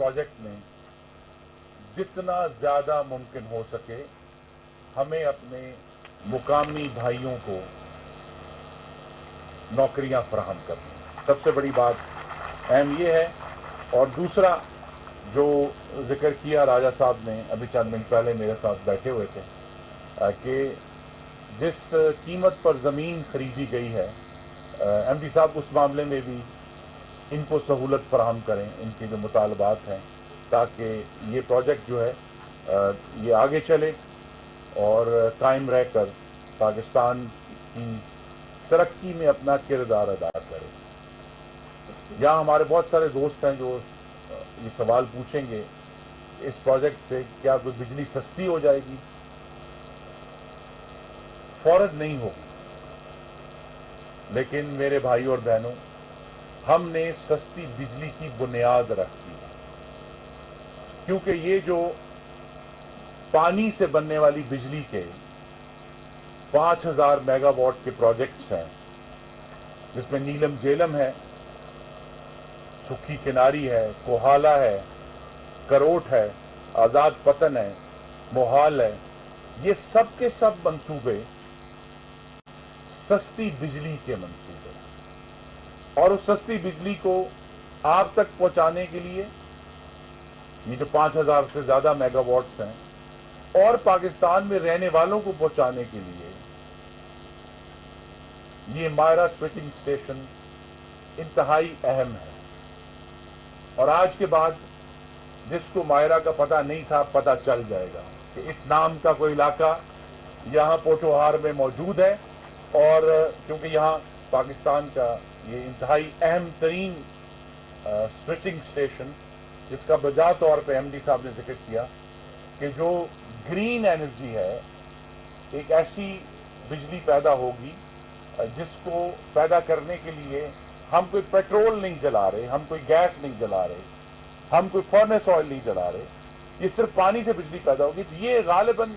Project में जितना ज़्यादा मुमकिन हो सके हमें अपने मुकामी भाइयों को नौकरियां फराहम करनी। सबसे बड़ी बात अहम ये है। और दूसरा जो जिक्र किया राजा साहब ने अभी चंद मिनट पहले मेरे साथ बैठे हुए थे कि जिस कीमत पर ज़मीन खरीदी गई है, एमडी साहब उस मामले में भी इनको सहूलत फराहम करें, इनके जो मुतालबात हैं, ताकि ये प्रोजेक्ट जो है ये आगे चले और कायम रहकर पाकिस्तान की तरक्की में अपना किरदार अदा करे। यहाँ हमारे बहुत सारे दोस्त हैं जो ये सवाल पूछेंगे इस प्रोजेक्ट से क्या कोई बिजली सस्ती हो जाएगी? फौरन नहीं होगी, लेकिन मेरे भाई और बहनों, हमने सस्ती बिजली की बुनियाद रखी है, क्योंकि ये जो पानी से बनने वाली बिजली के 5000 मेगावाट के प्रोजेक्ट्स हैं, जिसमें नीलम झेलम है, सुखी किनारी है, कोहाला है, करोट है, आज़ाद पतन है, मोहाल है, ये सब के सब मंसूबे सस्ती बिजली के मंसूबे हैं। और उस सस्ती बिजली को आप तक पहुंचाने के लिए ये जो 5000 से ज्यादा मेगावाट्स हैं और पाकिस्तान में रहने वालों को पहुंचाने के लिए ये मायरा स्विचिंग स्टेशन इंतहाई अहम है। और आज के बाद जिसको मायरा का पता नहीं था, पता चल जाएगा कि इस नाम का कोई इलाका यहाँ पोठोहार में मौजूद है। और क्योंकि यहाँ पाकिस्तान का ये इंतहाई अहम तरीन स्विचिंग स्टेशन, जिसका बजा तौर पे एमडी साहब ने जिक्र किया कि जो ग्रीन एनर्जी है, एक ऐसी बिजली पैदा होगी जिसको पैदा करने के लिए हम कोई पेट्रोल नहीं जला रहे, हम कोई गैस नहीं जला रहे, हम कोई फर्नेस ऑयल नहीं जला रहे, ये सिर्फ पानी से बिजली पैदा होगी। तो ये गालिबन